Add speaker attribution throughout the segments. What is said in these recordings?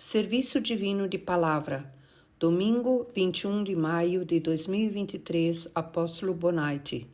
Speaker 1: Serviço Divino de Palavra, domingo 21 de maio de 2023, Apóstolo Bonatti.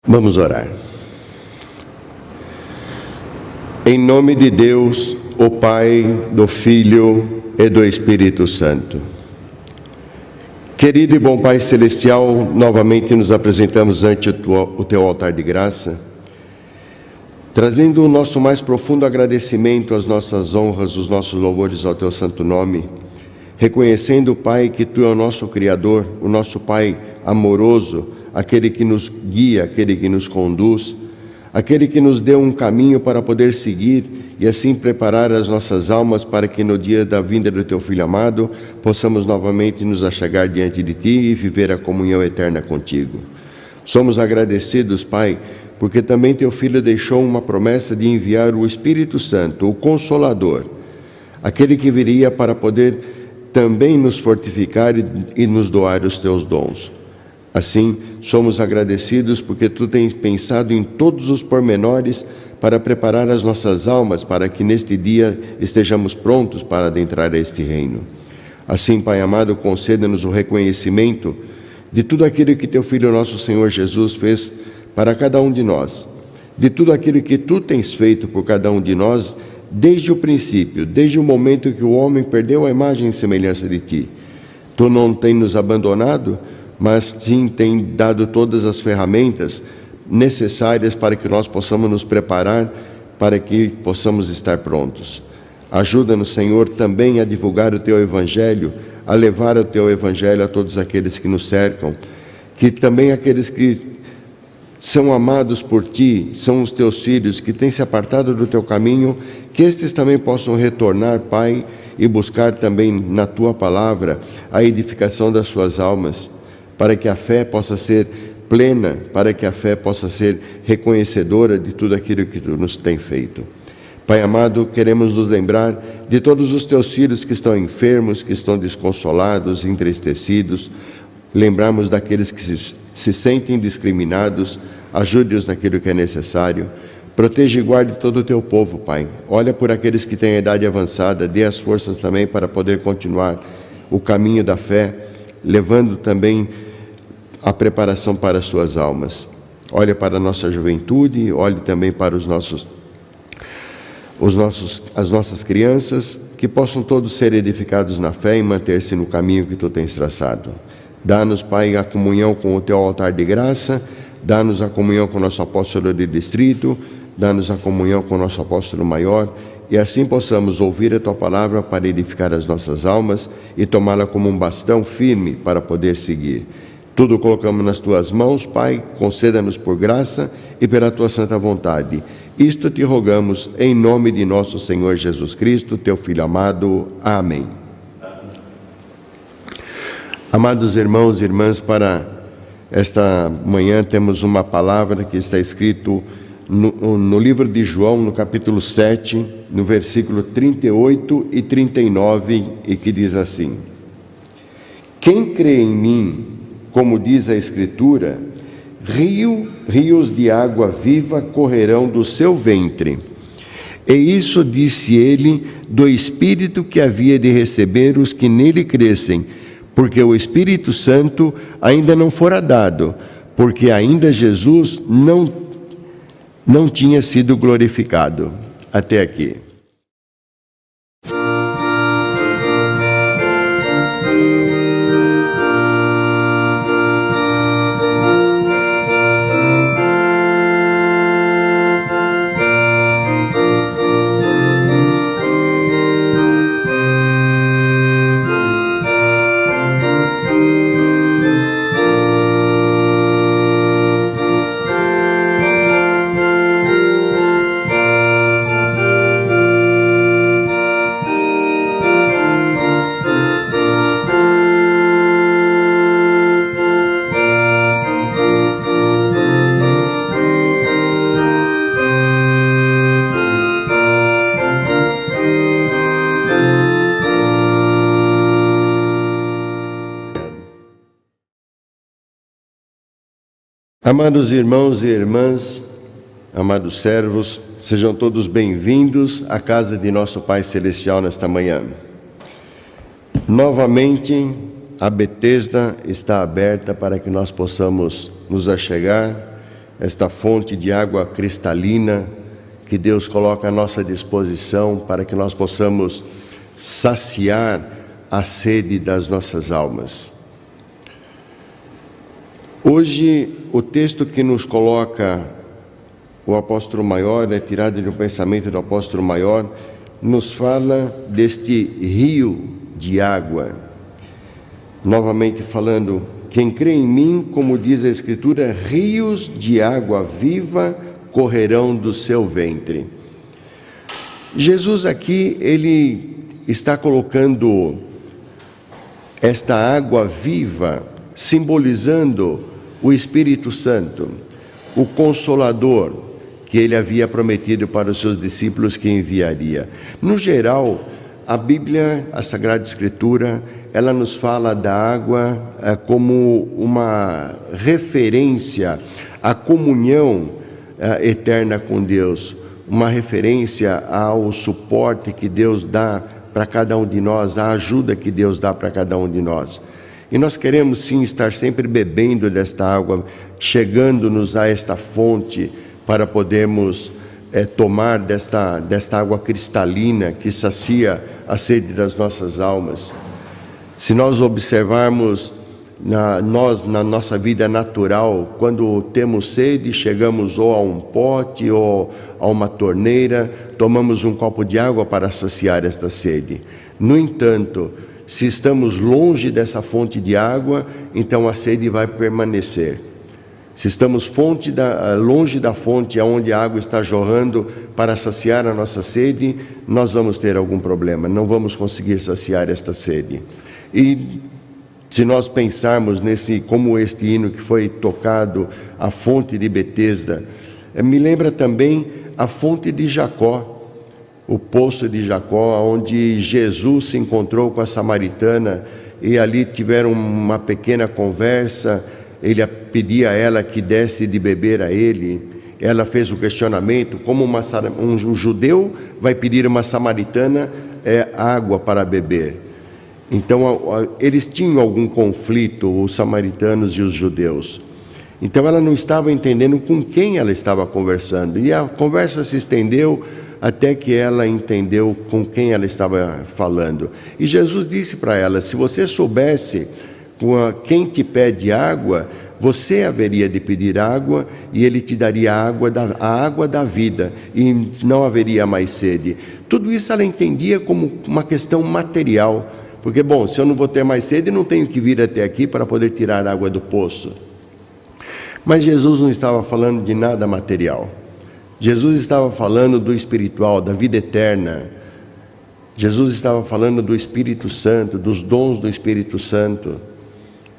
Speaker 2: Vamos orar. Em nome de Deus, o Pai, do Filho e do Espírito Santo. Querido e bom Pai Celestial, novamente nos apresentamos ante o Teu altar de graça, trazendo o nosso mais profundo agradecimento, as nossas honras, os nossos louvores ao Teu santo nome, reconhecendo, Pai, que Tu é o nosso Criador, o nosso Pai amoroso, aquele que nos guia, aquele que nos conduz, aquele que nos deu um caminho para poder seguir e assim preparar as nossas almas para que no dia da vinda do Teu Filho amado possamos novamente nos achegar diante de Ti e viver a comunhão eterna contigo. Somos agradecidos, Pai, porque também Teu Filho deixou uma promessa de enviar o Espírito Santo, o Consolador, aquele que viria para poder também nos fortificar e nos doar os Teus dons. Assim, somos agradecidos porque Tu tens pensado em todos os pormenores para preparar as nossas almas para que neste dia estejamos prontos para adentrar a este reino. Assim, Pai amado, conceda-nos o reconhecimento de tudo aquilo que Teu Filho, nosso Senhor Jesus, fez para cada um de nós, de tudo aquilo que Tu tens feito por cada um de nós desde o princípio, desde o momento que o homem perdeu a imagem e semelhança de Ti. Tu não tens nos abandonado, mas sim tem dado todas as ferramentas necessárias para que nós possamos nos preparar, para que possamos estar prontos. Ajuda-nos, Senhor, também a divulgar o Teu Evangelho, a levar o Teu Evangelho a todos aqueles que nos cercam, que também aqueles que são amados por Ti, são os Teus filhos, que têm se apartado do Teu caminho, que estes também possam retornar, Pai, e buscar também na Tua palavra a edificação das suas almas, para que a fé possa ser plena, para que a fé possa ser reconhecedora de tudo aquilo que Tu nos tem feito. Pai amado, queremos nos lembrar de todos os Teus filhos que estão enfermos, que estão desconsolados, entristecidos, lembrarmos daqueles que se sentem discriminados, ajude-os naquilo que é necessário, proteja e guarde todo o Teu povo, Pai. Olha por aqueles que têm a idade avançada, dê as forças também para poder continuar o caminho da fé, levando também a preparação para as suas almas. Olhe para a nossa juventude, olhe também para as nossas crianças, que possam todos ser edificados na fé e manter-se no caminho que Tu tens traçado. Dá-nos, Pai, a comunhão com o Teu altar de graça, dá-nos a comunhão com o nosso apóstolo de distrito, dá-nos a comunhão com o nosso apóstolo maior, e assim possamos ouvir a Tua palavra para edificar as nossas almas e tomá-la como um bastão firme para poder seguir. Tudo colocamos nas Tuas mãos, Pai, conceda-nos por graça e pela Tua santa vontade. Isto Te rogamos em nome de nosso Senhor Jesus Cristo, Teu Filho amado. Amém. Amados irmãos e irmãs, para esta manhã temos uma palavra que está escrito no livro de João, no capítulo 7, no versículo 38 e 39, e que diz assim: Quem crê em mim, como diz a Escritura, rios de água viva correrão do seu ventre. E isso disse ele do Espírito que havia de receber os que nele crescem, porque o Espírito Santo ainda não fora dado, porque ainda Jesus não tinha sido glorificado. Até aqui. Amados irmãos e irmãs, amados servos, sejam todos bem-vindos à casa de nosso Pai Celestial nesta manhã. Novamente, a Betesda está aberta para que nós possamos nos achegar a esta fonte de água cristalina que Deus coloca à nossa disposição para que nós possamos saciar a sede das nossas almas. Hoje, o texto que nos coloca o apóstolo maior, é tirado de um pensamento do apóstolo maior, nos fala deste rio de água. Novamente falando, quem crê em mim, como diz a Escritura, rios de água viva correrão do seu ventre. Jesus aqui, ele está colocando esta água viva, simbolizando o Espírito Santo, o Consolador, que ele havia prometido para os seus discípulos que enviaria. No geral, a Bíblia, a Sagrada Escritura, ela nos fala da água como uma referência à comunhão eterna com Deus, uma referência ao suporte que Deus dá para cada um de nós, a ajuda que Deus dá para cada um de nós. E nós queremos sim estar sempre bebendo desta água, chegando-nos a esta fonte para podermos tomar desta água cristalina que sacia a sede das nossas almas. Se nós observarmos na nossa vida natural, quando temos sede, chegamos ou a um pote ou a uma torneira, tomamos um copo de água para saciar esta sede. No entanto, se estamos longe dessa fonte de água, então a sede vai permanecer. Se estamos longe da fonte onde a água está jorrando para saciar a nossa sede, nós vamos ter algum problema, não vamos conseguir saciar esta sede. E se nós pensarmos como este hino que foi tocado, a fonte de Betesda, me lembra também a fonte de Jacó, o poço de Jacó, onde Jesus se encontrou com a samaritana e ali tiveram uma pequena conversa. Ele pedia a ela que desse de beber a ele. Ela fez o questionamento, como um judeu vai pedir a uma samaritana água para beber? Então, eles tinham algum conflito, os samaritanos e os judeus. Então, ela não estava entendendo com quem ela estava conversando. E a conversa se estendeu até que ela entendeu com quem ela estava falando. E Jesus disse para ela, se você soubesse quem te pede água, você haveria de pedir água e ele te daria a água da vida e não haveria mais sede. Tudo isso ela entendia como uma questão material, porque, bom, se eu não vou ter mais sede, não tenho que vir até aqui para poder tirar água do poço. Mas Jesus não estava falando de nada material. Jesus estava falando do espiritual, da vida eterna. Jesus estava falando do Espírito Santo, dos dons do Espírito Santo,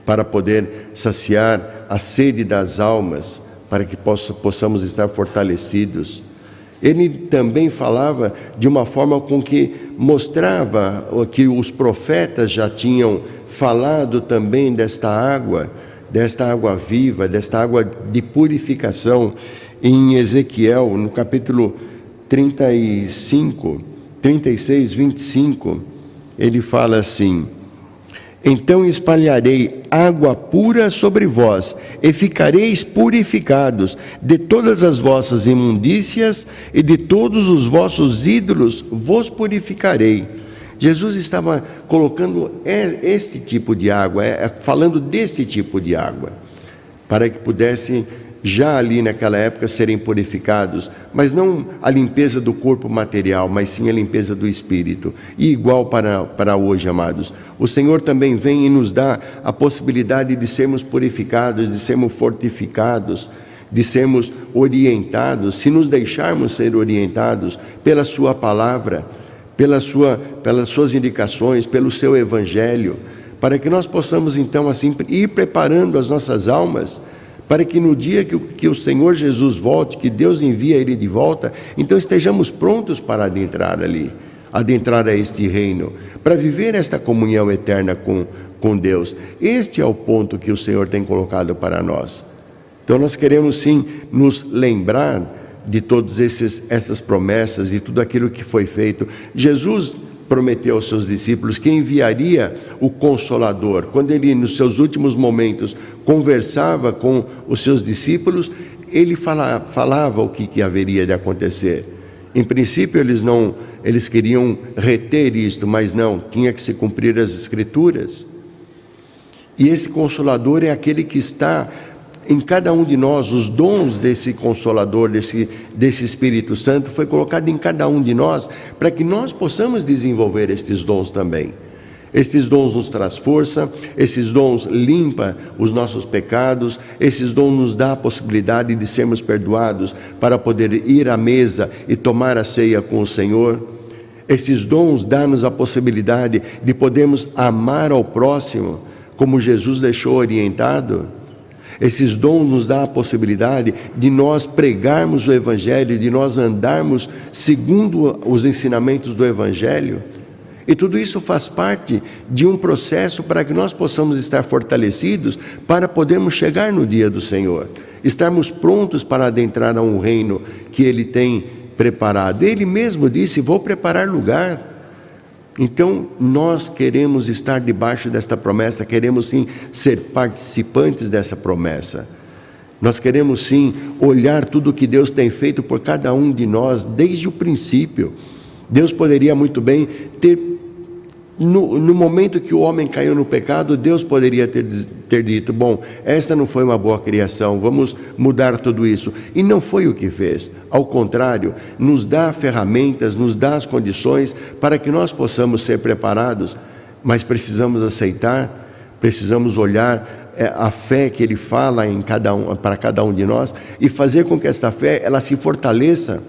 Speaker 2: para poder saciar a sede das almas, para que possamos estar fortalecidos. Ele também falava de uma forma com que mostrava que os profetas já tinham falado também desta água viva, desta água de purificação. Em Ezequiel, no capítulo 36, 25, ele fala assim: então espalharei água pura sobre vós, e ficareis purificados de todas as vossas imundícias, e de todos os vossos ídolos vos purificarei. Jesus estava colocando este tipo de água, falando deste tipo de água, para que pudesse já ali naquela época serem purificados, mas não a limpeza do corpo material, mas sim a limpeza do espírito. E igual para hoje, amados, o Senhor também vem e nos dá a possibilidade de sermos purificados, de sermos fortificados, de sermos orientados, se nos deixarmos ser orientados pela sua palavra, pelas suas indicações, pelo seu evangelho, para que nós possamos então assim ir preparando as nossas almas, para que no dia que o Senhor Jesus volte, que Deus envia Ele de volta, então estejamos prontos para adentrar a este reino, para viver esta comunhão eterna com Deus. Este é o ponto que o Senhor tem colocado para nós. Então nós queremos sim nos lembrar de todas essas promessas e tudo aquilo que foi feito. Jesus prometeu aos seus discípulos que enviaria o Consolador. Quando ele, nos seus últimos momentos, conversava com os seus discípulos, ele falava o que haveria de acontecer. Em princípio eles queriam reter isto, mas não, tinha que se cumprir as Escrituras. E esse Consolador é aquele que está em cada um de nós. Os dons desse Consolador, desse Espírito Santo, foi colocado em cada um de nós, para que nós possamos desenvolver estes dons também. Estes dons nos traz força, esses dons limpam os nossos pecados, esses dons nos dão a possibilidade de sermos perdoados para poder ir à mesa e tomar a ceia com o Senhor. Esses dons dão-nos a possibilidade de podermos amar ao próximo, como Jesus deixou orientado. Esses dons nos dão a possibilidade de nós pregarmos o Evangelho, de nós andarmos segundo os ensinamentos do Evangelho. E tudo isso faz parte de um processo para que nós possamos estar fortalecidos para podermos chegar no dia do Senhor, estarmos prontos para adentrar a um reino que Ele tem preparado. Ele mesmo disse: vou preparar lugar. Então nós queremos estar debaixo desta promessa, queremos sim ser participantes dessa promessa. Nós queremos sim olhar tudo o que Deus tem feito por cada um de nós desde o princípio. Deus poderia muito bem ter, no momento que o homem caiu no pecado, Deus poderia ter dito: bom, esta não foi uma boa criação, vamos mudar tudo isso. E não foi o que fez. Ao contrário, nos dá ferramentas, nos dá as condições para que nós possamos ser preparados, mas precisamos aceitar, precisamos olhar a fé que Ele fala para cada um de nós e fazer com que esta fé ela se fortaleça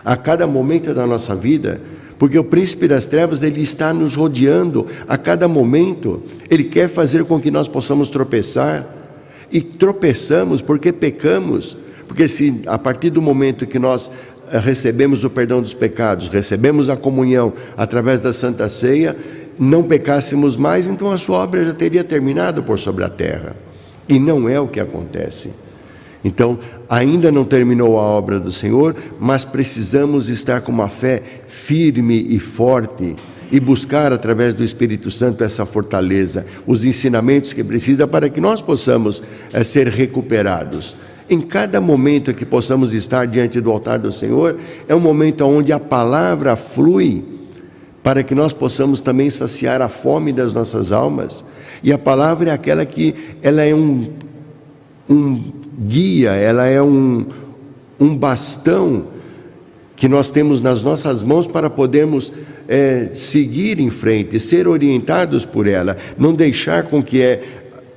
Speaker 2: a cada momento da nossa vida, porque o príncipe das trevas ele está nos rodeando a cada momento. Ele quer fazer com que nós possamos tropeçar, e tropeçamos porque pecamos, porque se a partir do momento que nós recebemos o perdão dos pecados, recebemos a comunhão através da Santa Ceia, não pecássemos mais, então a sua obra já teria terminado por sobre a terra, e não é o que acontece. Então, ainda não terminou a obra do Senhor, mas precisamos estar com uma fé firme e forte e buscar através do Espírito Santo essa fortaleza, os ensinamentos que precisa para que nós possamos ser recuperados. Em cada momento que possamos estar diante do altar do Senhor, é um momento onde a palavra flui para que nós possamos também saciar a fome das nossas almas. E a palavra é aquela que ela é um guia, ela é um bastão que nós temos nas nossas mãos para podermos seguir em frente, ser orientados por ela, não deixar com que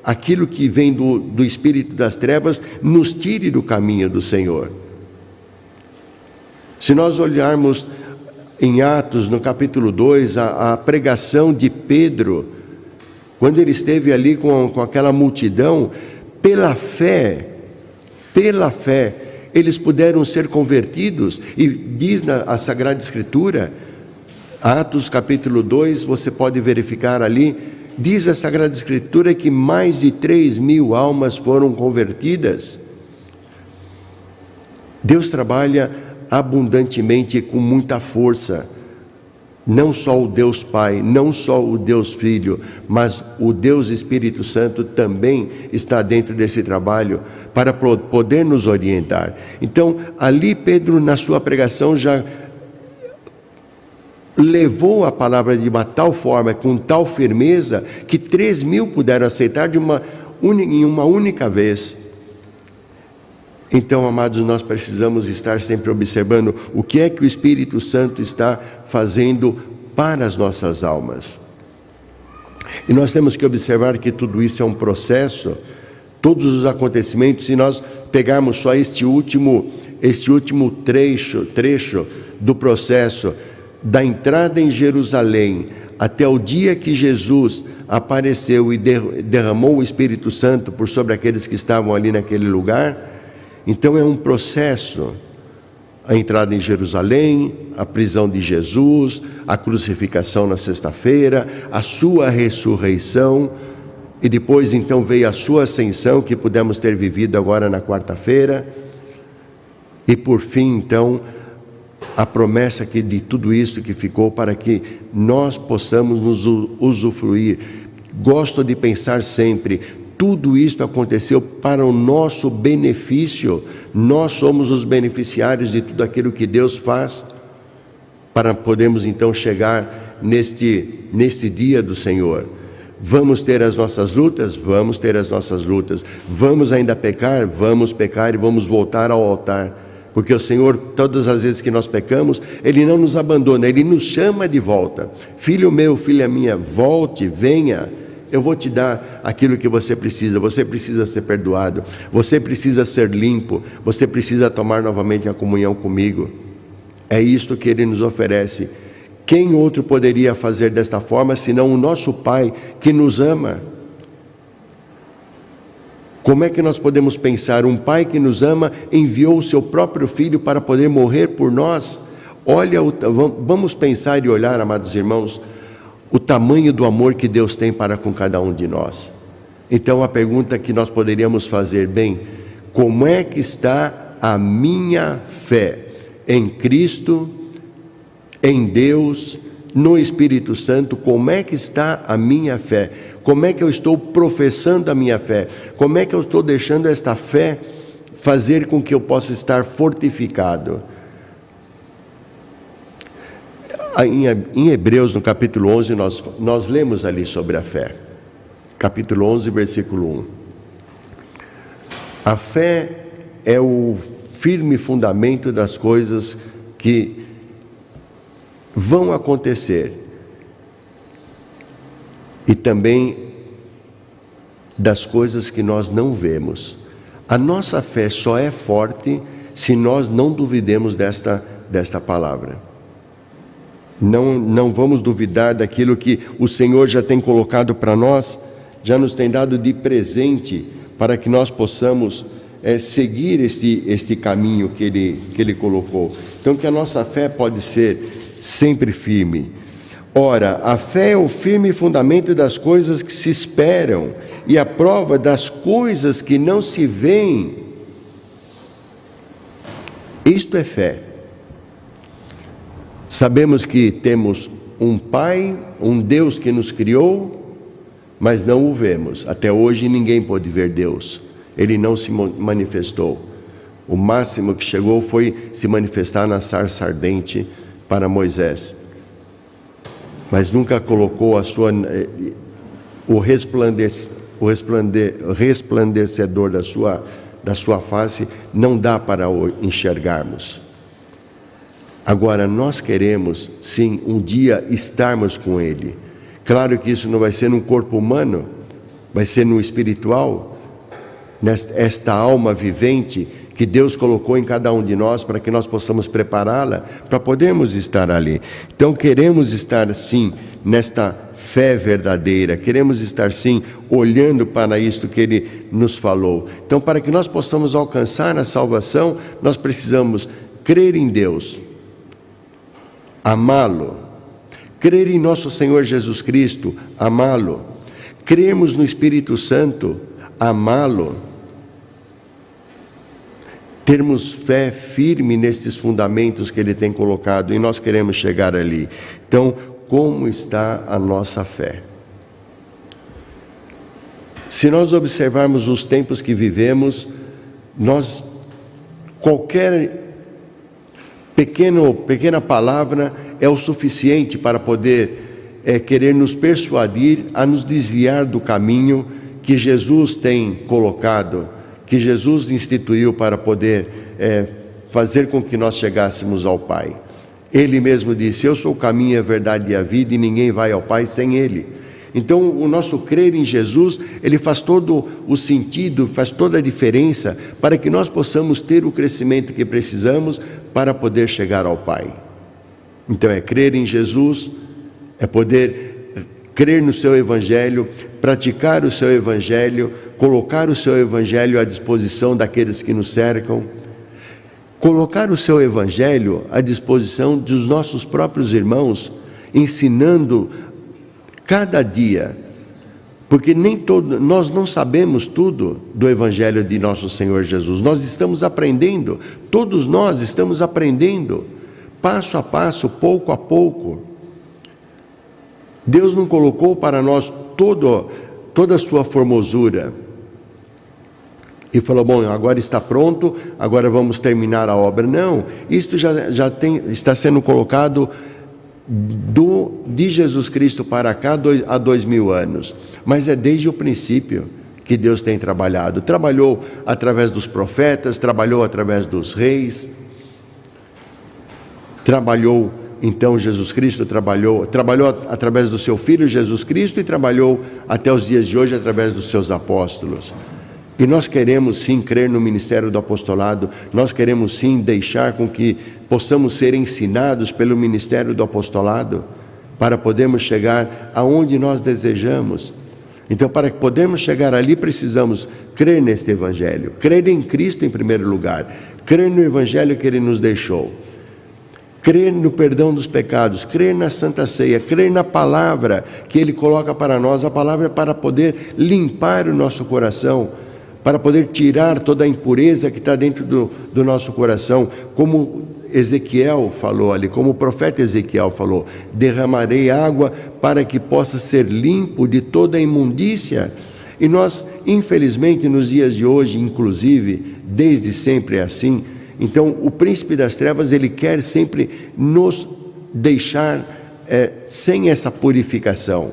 Speaker 2: aquilo que vem do espírito das trevas nos tire do caminho do Senhor. Se nós olharmos em Atos, no capítulo 2, a pregação de Pedro, quando ele esteve ali com aquela multidão, pela fé, eles puderam ser convertidos, e diz a Sagrada Escritura, Atos capítulo 2, você pode verificar ali, diz a Sagrada Escritura que mais de 3.000 almas foram convertidas. Deus trabalha abundantemente e com muita força, não só o Deus Pai, não só o Deus Filho, mas o Deus Espírito Santo também está dentro desse trabalho para poder nos orientar. Então, ali Pedro, na sua pregação, já levou a palavra de uma tal forma, com tal firmeza, que 3.000 puderam aceitar em uma única vez. Então, amados, nós precisamos estar sempre observando o que é que o Espírito Santo está fazendo para as nossas almas. E nós temos que observar que tudo isso é um processo, todos os acontecimentos. Se nós pegarmos só este último trecho do processo, da entrada em Jerusalém até o dia que Jesus apareceu e derramou o Espírito Santo por sobre aqueles que estavam ali naquele lugar. Então é um processo, a entrada em Jerusalém, a prisão de Jesus, a crucificação na sexta-feira, a sua ressurreição, e depois então veio a sua ascensão, que pudemos ter vivido agora na quarta-feira, e por fim então a promessa que de tudo isso que ficou para que nós possamos nos usufruir. Gosto de pensar sempre, tudo isso aconteceu para o nosso benefício. Nós somos os beneficiários de tudo aquilo que Deus faz, para podermos então chegar neste dia do Senhor. Vamos ter as nossas lutas? Vamos ter as nossas lutas. Vamos ainda pecar? Vamos pecar e vamos voltar ao altar. Porque o Senhor, todas as vezes que nós pecamos, Ele não nos abandona, Ele nos chama de volta. Filho meu, filha minha, volte, venha. Eu vou te dar aquilo que você precisa ser perdoado, você precisa ser limpo, você precisa tomar novamente a comunhão comigo. É isto que Ele nos oferece. Quem outro poderia fazer desta forma, senão o nosso Pai que nos ama? Como é que nós podemos pensar? Um Pai que nos ama enviou o seu próprio Filho para poder morrer por nós. Olha, vamos pensar e olhar, amados irmãos, o tamanho do amor que Deus tem para com cada um de nós. Então a pergunta que nós poderíamos fazer, bem, como é que está a minha fé em Cristo, em Deus, no Espírito Santo? Como é que está a minha fé? Como é que eu estou professando a minha fé? Como é que eu estou deixando esta fé fazer com que eu possa estar fortificado? Em Hebreus, no capítulo 11, nós lemos ali sobre a fé. Capítulo 11, versículo 1. A fé é o firme fundamento das coisas que vão acontecer e também das coisas que nós não vemos. A nossa fé só é forte se nós não duvidemos desta palavra. Não vamos duvidar daquilo que o Senhor já tem colocado para nós, já nos tem dado de presente, para que nós possamos seguir este caminho que Ele colocou. Então, que a nossa fé pode ser sempre firme. Ora, a fé é o firme fundamento das coisas que se esperam e a prova das coisas que não se veem. Isto é fé. Sabemos que temos um Pai, um Deus que nos criou, mas não o vemos. Até hoje ninguém pôde ver Deus. Ele não se manifestou. O máximo que chegou foi se manifestar na sarça ardente para Moisés. Mas nunca colocou o resplandecedor da sua face, não dá para o enxergarmos. Agora, nós queremos, sim, um dia estarmos com Ele. Claro que isso não vai ser num corpo humano, vai ser no espiritual, esta alma vivente que Deus colocou em cada um de nós para que nós possamos prepará-la para podermos estar ali. Então, queremos estar, sim, nesta fé verdadeira, queremos estar, sim, olhando para isto que Ele nos falou. Então, para que nós possamos alcançar a salvação, nós precisamos crer em Deus, amá-lo, crer em nosso Senhor Jesus Cristo, amá-lo, crermos no Espírito Santo, amá-lo, termos fé firme nesses fundamentos que Ele tem colocado, e nós queremos chegar ali. Então, como está a nossa fé? Se nós observarmos os tempos que vivemos, qualquer pequena palavra é o suficiente para poder querer nos persuadir a nos desviar do caminho que Jesus tem colocado, que Jesus instituiu para poder fazer com que nós chegássemos ao Pai. Ele mesmo disse: eu sou o caminho, a verdade e a vida, e ninguém vai ao Pai sem Ele. Então, o nosso crer em Jesus, ele faz todo o sentido, faz toda a diferença para que nós possamos ter o crescimento que precisamos para poder chegar ao Pai. Então, é crer em Jesus, é poder crer no seu Evangelho, praticar o seu Evangelho, colocar o seu Evangelho à disposição daqueles que nos cercam, colocar o seu Evangelho à disposição dos nossos próprios irmãos, ensinando cada dia Porque nós não sabemos tudo do Evangelho de nosso Senhor Jesus. Nós estamos aprendendo, todos nós estamos aprendendo, passo a passo, pouco a pouco. Deus não colocou para nós toda a sua formosura e falou: bom, agora está pronto, agora vamos terminar a obra. Não, isto está sendo colocado de Jesus Cristo para cá há 2000 anos, mas é desde o princípio que Deus tem trabalhado. Trabalhou através dos profetas, trabalhou através dos reis, trabalhou, então Jesus Cristo trabalhou através do seu Filho Jesus Cristo e trabalhou até os dias de hoje através dos seus apóstolos. E nós queremos sim crer no ministério do apostolado, nós queremos sim deixar com que possamos ser ensinados pelo ministério do apostolado, para podermos chegar aonde nós desejamos. Então, para que podermos chegar ali, precisamos crer neste Evangelho, crer em Cristo em primeiro lugar, crer no Evangelho que Ele nos deixou, crer no perdão dos pecados, crer na Santa Ceia, crer na palavra que Ele coloca para nós, a palavra para poder limpar o nosso coração, para poder tirar toda a impureza que está dentro do nosso coração, como Ezequiel falou ali, como o profeta Ezequiel falou: derramarei água para que possa ser limpo de toda a imundícia. E nós, infelizmente, nos dias de hoje, inclusive, desde sempre é assim. Então, o príncipe das trevas, ele quer sempre nos deixar sem essa purificação,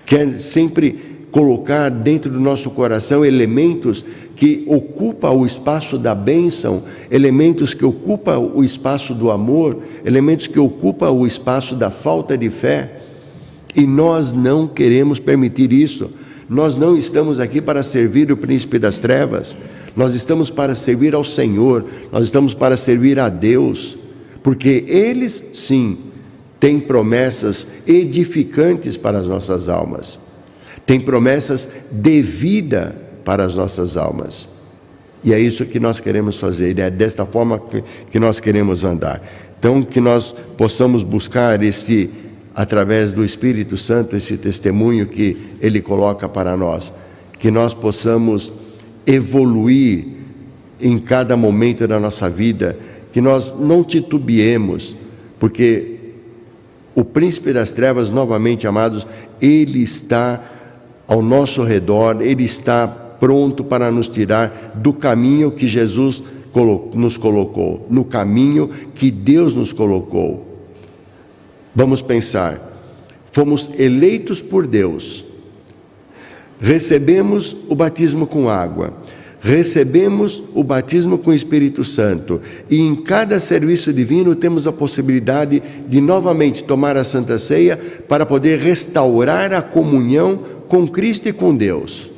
Speaker 2: quer sempre colocar dentro do nosso coração elementos que ocupam o espaço da bênção, elementos que ocupam o espaço do amor, elementos que ocupam o espaço da falta de fé, e nós não queremos permitir isso. Nós não estamos aqui para servir o príncipe das trevas, nós estamos para servir ao Senhor, nós estamos para servir a Deus, porque eles sim têm promessas edificantes para as nossas almas, tem promessas de vida para as nossas almas. E é isso que nós queremos fazer, é desta forma que nós queremos andar. Então, que nós possamos buscar através do Espírito Santo, esse testemunho que Ele coloca para nós, que nós possamos evoluir em cada momento da nossa vida, que nós não titubeemos, porque o príncipe das trevas, novamente, amados, ele está ao nosso redor, ele está pronto para nos tirar do caminho que Jesus nos colocou, no caminho que Deus nos colocou. Vamos pensar: fomos eleitos por Deus, recebemos o batismo com água, recebemos o batismo com o Espírito Santo, e em cada serviço divino temos a possibilidade de novamente tomar a Santa Ceia para poder restaurar a comunhão com Cristo e com Deus.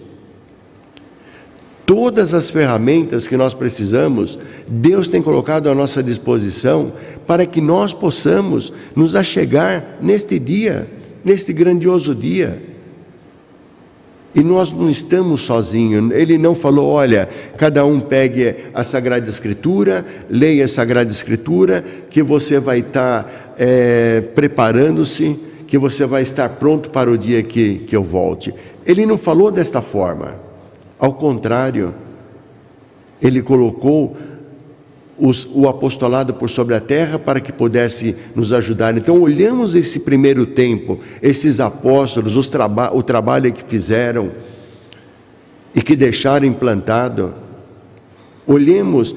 Speaker 2: Todas as ferramentas que nós precisamos, Deus tem colocado à nossa disposição para que nós possamos nos achegar neste dia, neste grandioso dia. E nós não estamos sozinhos. Ele não falou: olha, cada um pegue a Sagrada Escritura, leia a Sagrada Escritura, que você vai estar preparando-se, que você vai estar pronto para o dia que eu volte. Ele não falou desta forma. Ao contrário, Ele colocou o apostolado por sobre a terra para que pudesse nos ajudar. Então, olhamos esse primeiro tempo, esses apóstolos, o trabalho que fizeram e que deixaram implantado. Olhemos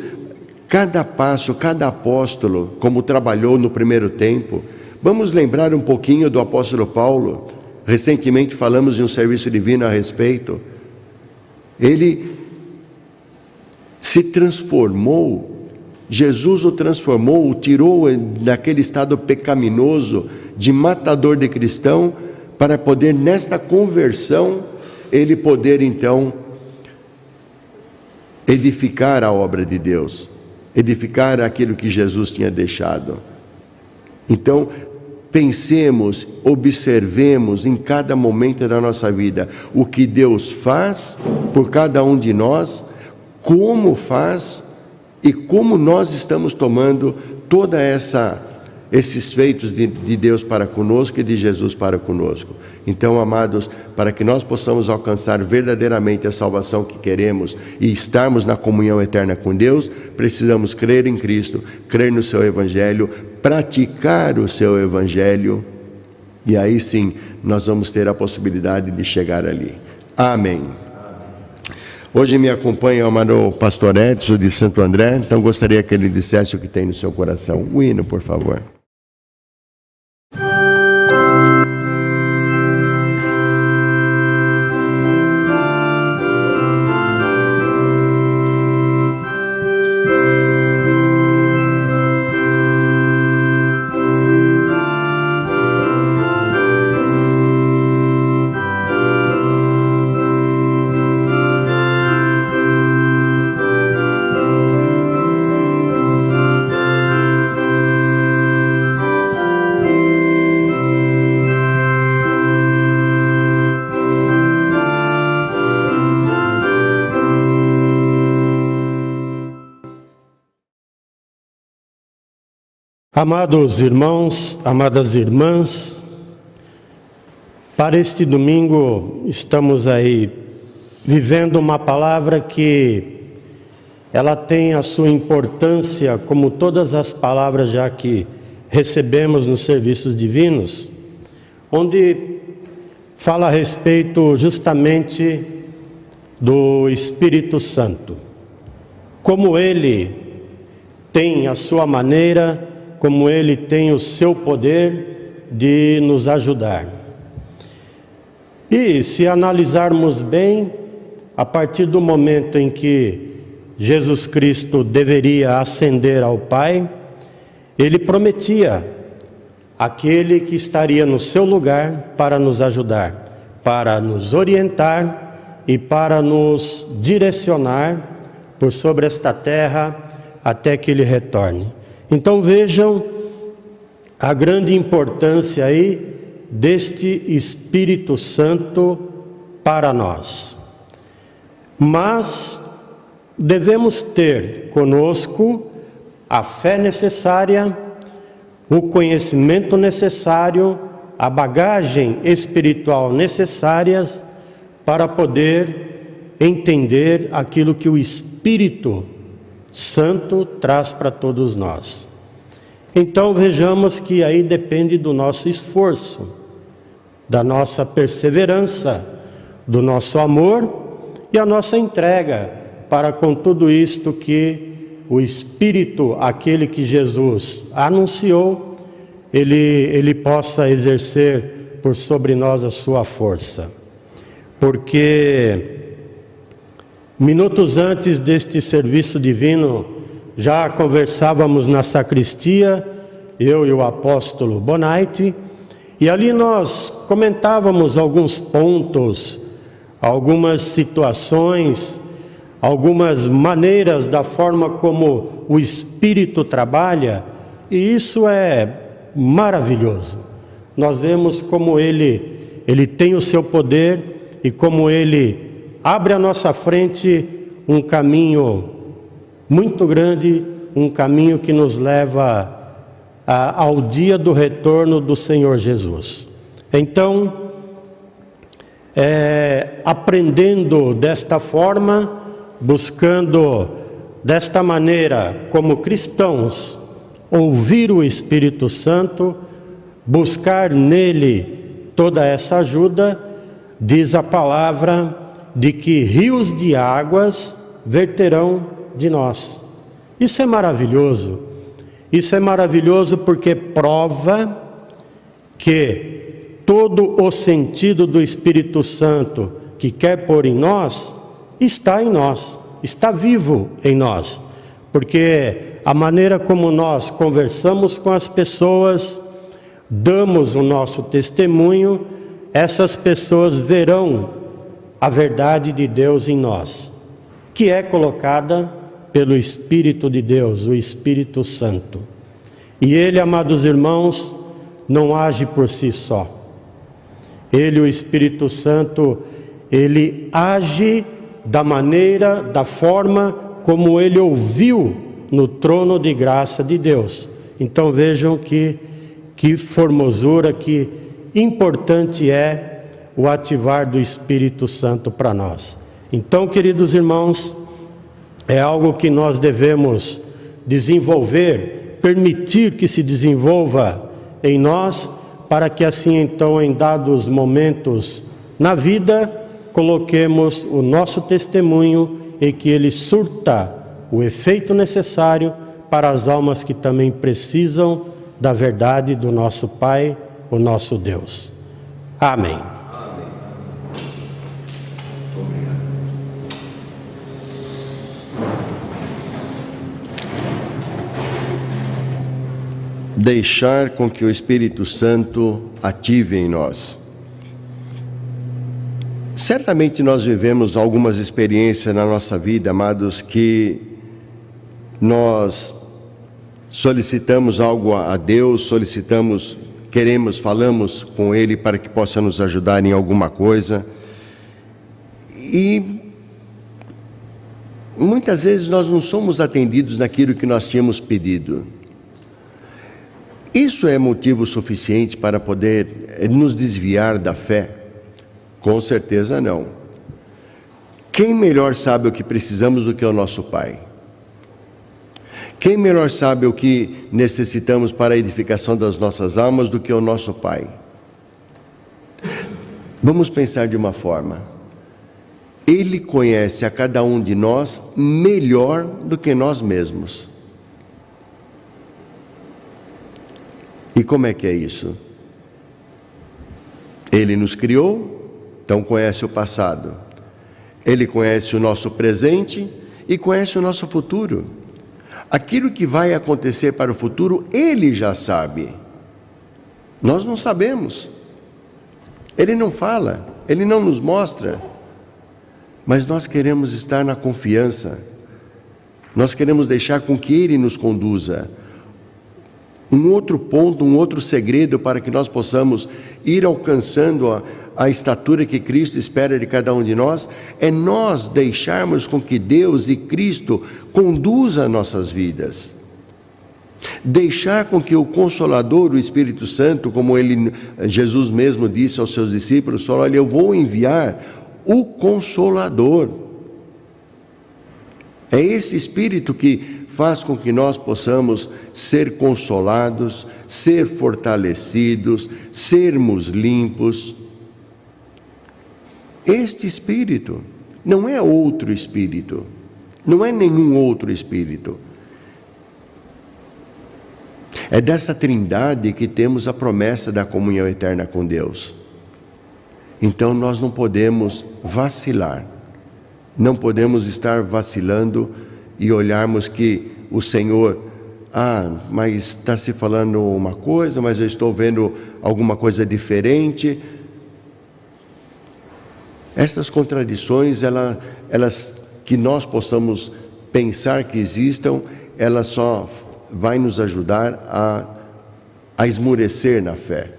Speaker 2: cada passo, cada apóstolo, como trabalhou no primeiro tempo. Vamos lembrar um pouquinho do apóstolo Paulo. Recentemente falamos de um serviço divino a respeito. Ele se transformou, Jesus o transformou, o tirou daquele estado pecaminoso de matador de cristão, para poder, nesta conversão, ele poder então edificar a obra de Deus, edificar aquilo que Jesus tinha deixado. Então, pensemos, observemos em cada momento da nossa vida o que Deus faz por cada um de nós, como faz e como nós estamos tomando toda essa esses feitos de Deus para conosco e de Jesus para conosco. Então, amados, para que nós possamos alcançar verdadeiramente a salvação que queremos e estarmos na comunhão eterna com Deus, precisamos crer em Cristo, crer no seu Evangelho, praticar o seu Evangelho, e aí sim nós vamos ter a possibilidade de chegar ali. Amém. Hoje me acompanha o amado pastor Edson de Santo André, então gostaria que ele dissesse o que tem no seu coração. O hino, por favor.
Speaker 3: Amados irmãos, amadas irmãs, para este domingo estamos aí vivendo uma palavra que ela tem a sua importância, como todas as palavras já que recebemos nos serviços divinos, onde fala a respeito justamente do Espírito Santo, como ele tem a sua maneira, como ele tem o seu poder de nos ajudar. E se analisarmos bem, a partir do momento em que Jesus Cristo deveria ascender ao Pai, ele prometia aquele que estaria no seu lugar para nos ajudar, para nos orientar e para nos direcionar por sobre esta terra até que ele retorne. Então vejam a grande importância aí deste Espírito Santo para nós. Mas devemos ter conosco a fé necessária, o conhecimento necessário, a bagagem espiritual necessárias para poder entender aquilo que o Espírito Santo traz para todos nós. Então vejamos que aí depende do nosso esforço, da nossa perseverança, do nosso amor e a nossa entrega para com tudo isto que o Espírito, aquele que Jesus anunciou, ele possa exercer por sobre nós a sua força. Porque minutos antes deste serviço divino, já conversávamos na sacristia, eu e o apóstolo Bonaiti, e ali nós comentávamos alguns pontos, algumas situações, algumas maneiras da forma como o Espírito trabalha, e isso é maravilhoso. Nós vemos como ele tem o seu poder e como ele abre à nossa frente um caminho muito grande, um caminho que nos leva ao dia do retorno do Senhor Jesus. Então, aprendendo desta forma, buscando desta maneira, como cristãos, ouvir o Espírito Santo, buscar nele toda essa ajuda, diz a palavra de que rios de águas verterão de nós. Isso é maravilhoso. Isso é maravilhoso porque prova que todo o sentido do Espírito Santo que quer pôr em nós, está vivo em nós. Porque a maneira como nós conversamos com as pessoas, damos o nosso testemunho, essas pessoas verão a verdade de Deus em nós, que é colocada pelo Espírito de Deus, o Espírito Santo. E ele, amados irmãos, não age por si só. Ele, o Espírito Santo, ele age da maneira, da forma como ele ouviu no trono de graça de Deus. Então vejam que formosura, que importante é o ativar do Espírito Santo para nós. Então, queridos irmãos, é algo que nós devemos desenvolver, permitir que se desenvolva em nós, para que assim então, em dados momentos na vida, coloquemos o nosso testemunho e que ele surta o efeito necessário para as almas que também precisam da verdade do nosso Pai, o nosso Deus. Amém.
Speaker 2: Deixar com que o Espírito Santo ative em nós. Certamente nós vivemos algumas experiências na nossa vida, amados, que nós solicitamos algo a Deus, queremos, falamos com Ele para que possa nos ajudar em alguma coisa. E muitas vezes nós não somos atendidos naquilo que nós tínhamos pedido. Isso é motivo suficiente para poder nos desviar da fé? Com certeza não. Quem melhor sabe o que precisamos do que o nosso Pai? Quem melhor sabe o que necessitamos para a edificação das nossas almas do que o nosso Pai? Vamos pensar de uma forma. Ele conhece a cada um de nós melhor do que nós mesmos. E como é que é isso? Ele nos criou, então conhece o passado. Ele conhece o nosso presente e conhece o nosso futuro. Aquilo que vai acontecer para o futuro, Ele já sabe. Nós não sabemos. Ele não fala, Ele não nos mostra. Mas nós queremos estar na confiança. Nós queremos deixar com que Ele nos conduza. Um outro ponto, um outro segredo para que nós possamos ir alcançando a estatura que Cristo espera de cada um de nós, é nós deixarmos com que Deus e Cristo conduza nossas vidas. Deixar com que o Consolador, o Espírito Santo, como Jesus mesmo disse aos seus discípulos, falou: olha, eu vou enviar o Consolador. É esse Espírito que faz com que nós possamos ser consolados, ser fortalecidos, sermos limpos. Este Espírito não é outro Espírito, não é nenhum outro Espírito. É dessa trindade que temos a promessa da comunhão eterna com Deus. Então nós não podemos vacilar, não podemos estar vacilando e olharmos que o Senhor, mas está se falando uma coisa, mas eu estou vendo alguma coisa diferente. Essas contradições, elas que nós possamos pensar que existam, elas só vai nos ajudar a esmurecer na fé.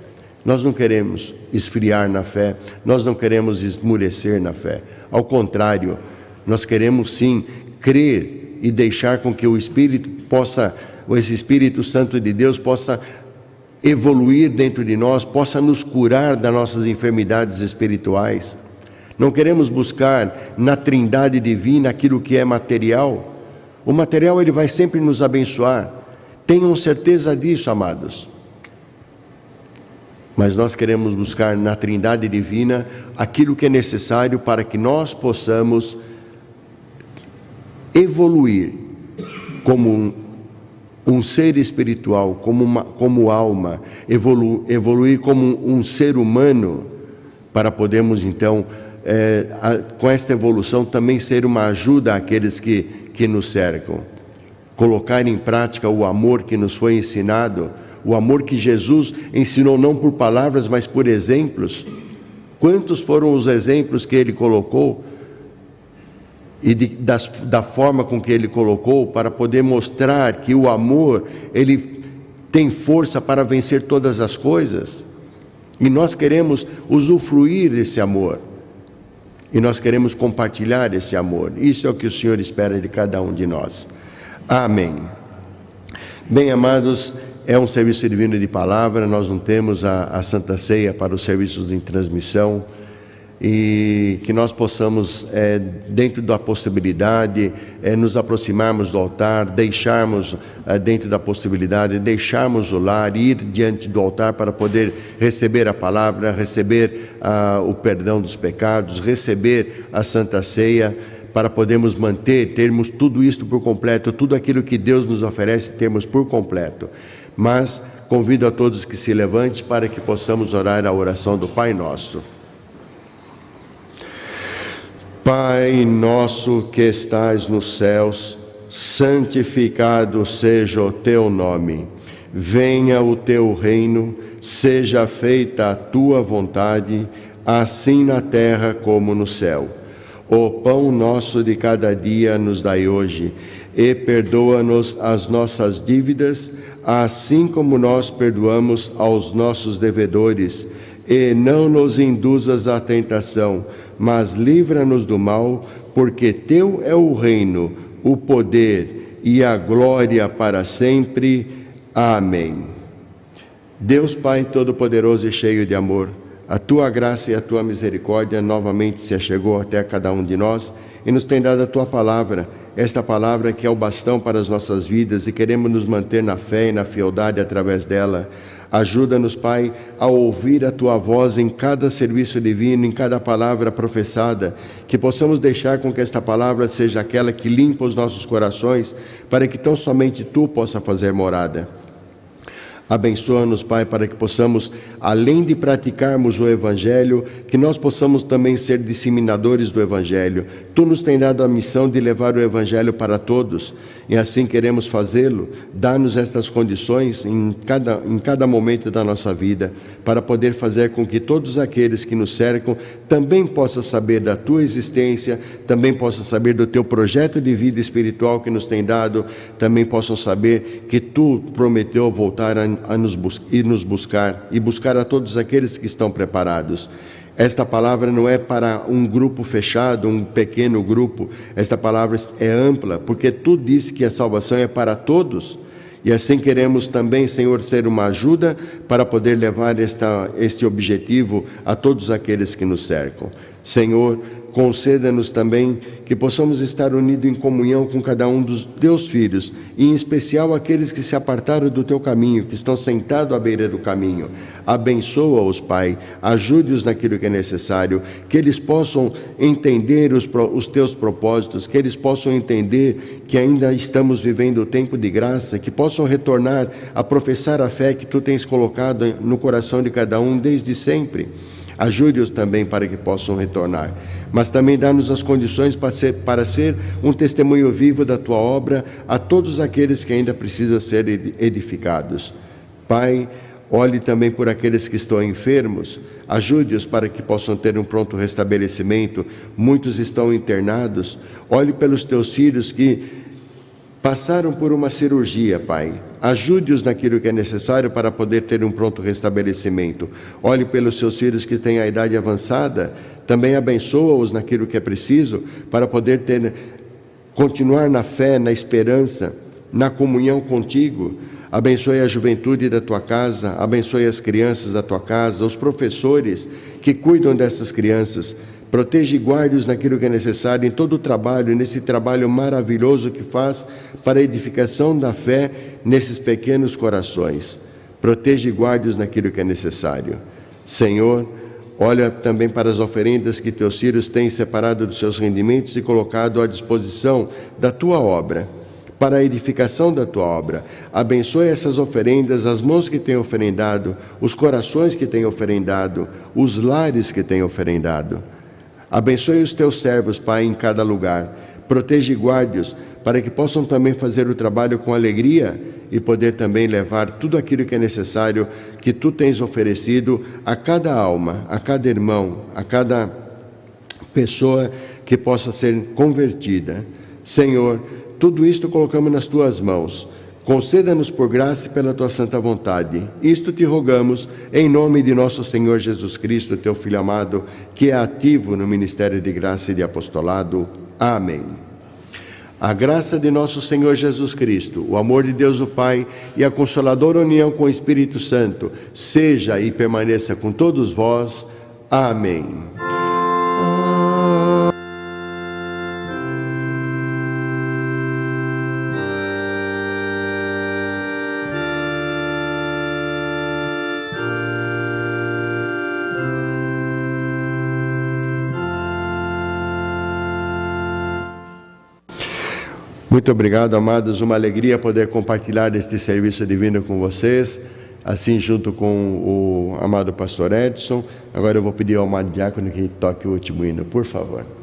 Speaker 2: Nós não queremos esfriar na fé, nós não queremos esmurecer na fé. Ao contrário, nós queremos sim crer e deixar com que esse Espírito Santo de Deus possa evoluir dentro de nós, possa nos curar das nossas enfermidades espirituais. Não queremos buscar na Trindade Divina aquilo que é material. O material ele vai sempre nos abençoar. Tenham certeza disso, amados. Mas nós queremos buscar na Trindade Divina aquilo que é necessário para que nós possamos evoluir como um ser espiritual, como alma, evoluir como um ser humano, para podermos então, com esta evolução, também ser uma ajuda àqueles que nos cercam. Colocar em prática o amor que nos foi ensinado, o amor que Jesus ensinou não por palavras, mas por exemplos. Quantos foram os exemplos que Ele colocou? E da forma com que Ele colocou, para poder mostrar que o amor, ele tem força para vencer todas as coisas. E nós queremos usufruir desse amor. E nós queremos compartilhar esse amor. Isso é o que o Senhor espera de cada um de nós. Amém. Bem, amados, é um serviço divino de palavra, nós não temos a Santa Ceia para os serviços de transmissão, e que nós possamos, dentro da possibilidade, nos aproximarmos do altar, deixarmos, dentro da possibilidade, deixarmos o lar, ir diante do altar para poder receber a palavra, receber o perdão dos pecados, receber a Santa Ceia, para podermos manter, termos tudo isto por completo, tudo aquilo que Deus nos oferece, termos por completo. Mas convido a todos que se levantem para que possamos orar a oração do Pai Nosso. Pai nosso que estais nos céus, santificado seja o teu nome. Venha o teu reino, seja feita a tua vontade, assim na terra como no céu. O pão nosso de cada dia nos dai hoje, e perdoa-nos as nossas dívidas, assim como nós perdoamos aos nossos devedores, e não nos induzas à tentação, mas livra-nos do mal, porque teu é o reino, o poder e a glória para sempre. Amém. Deus Pai Todo-Poderoso e cheio de amor, a tua graça e a tua misericórdia novamente se achegou até cada um de nós e nos tem dado a tua palavra, esta palavra que é o bastão para as nossas vidas, e queremos nos manter na fé e na fieldade através dela. Ajuda-nos, Pai, a ouvir a Tua voz em cada serviço divino, em cada palavra professada, que possamos deixar com que esta palavra seja aquela que limpa os nossos corações, para que tão somente Tu possa fazer morada. Abençoa-nos, Pai, para que possamos, além de praticarmos o Evangelho, que nós possamos também ser disseminadores do Evangelho. Tu nos tens dado a missão de levar o Evangelho para todos, e assim queremos fazê-lo. Dá-nos estas condições em cada momento da nossa vida, para poder fazer com que todos aqueles que nos cercam também possam saber da Tua existência, também possam saber do Teu projeto de vida espiritual que nos tem dado, também possam saber que Tu prometeu voltar a nos buscar e buscar a todos aqueles que estão preparados. Esta palavra não é para um grupo fechado, um pequeno grupo. Esta palavra é ampla, porque Tu disse que a salvação é para todos. E assim queremos também, Senhor, ser uma ajuda para poder levar este objetivo a todos aqueles que nos cercam. Senhor, conceda-nos também que possamos estar unidos em comunhão com cada um dos Teus filhos, e em especial aqueles que se apartaram do Teu caminho, que estão sentados à beira do caminho. Abençoa-os, Pai, ajude-os naquilo que é necessário, que eles possam entender os Teus propósitos, que eles possam entender que ainda estamos vivendo o tempo de graça, que possam retornar a professar a fé que Tu tens colocado no coração de cada um desde sempre. Ajude-os também para que possam retornar, mas também dá-nos as condições para ser um testemunho vivo da Tua obra a todos aqueles que ainda precisam ser edificados. Pai, olhe também por aqueles que estão enfermos, ajude-os para que possam ter um pronto restabelecimento. Muitos estão internados. Olhe pelos Teus filhos que passaram por uma cirurgia, Pai. Ajude-os naquilo que é necessário para poder ter um pronto restabelecimento. Olhe pelos Seus filhos que têm a idade avançada. Também abençoa-os naquilo que é preciso para poder continuar na fé, na esperança, na comunhão contigo. Abençoe a juventude da Tua casa, abençoe as crianças da Tua casa, os professores que cuidam dessas crianças. Proteja e guarde-os naquilo que é necessário em todo o trabalho, nesse trabalho maravilhoso que faz para a edificação da fé nesses pequenos corações. Proteja e guarde-os naquilo que é necessário. Senhor, olha também para as oferendas que Teus filhos têm separado dos seus rendimentos e colocado à disposição da Tua obra, para a edificação da Tua obra. Abençoe essas oferendas, as mãos que têm oferendado, os corações que têm oferendado, os lares que têm oferendado. Abençoe os Teus servos, Pai, em cada lugar. Proteja e guarde-os, para que possam também fazer o trabalho com alegria e poder também levar tudo aquilo que é necessário, que Tu tens oferecido a cada alma, a cada irmão, a cada pessoa que possa ser convertida. Senhor, tudo isto colocamos nas Tuas mãos. Conceda-nos por graça e pela Tua santa vontade. Isto Te rogamos, em nome de nosso Senhor Jesus Cristo, Teu Filho amado, que é ativo no ministério de graça e de apostolado. Amém. A graça de nosso Senhor Jesus Cristo, o amor de Deus o Pai e a consoladora união com o Espírito Santo seja e permaneça com todos vós. Amém. Muito obrigado, amados. Uma alegria poder compartilhar este serviço divino com vocês, assim junto com o amado pastor Edson. Agora eu vou pedir ao amado diácono que toque o último hino, por favor.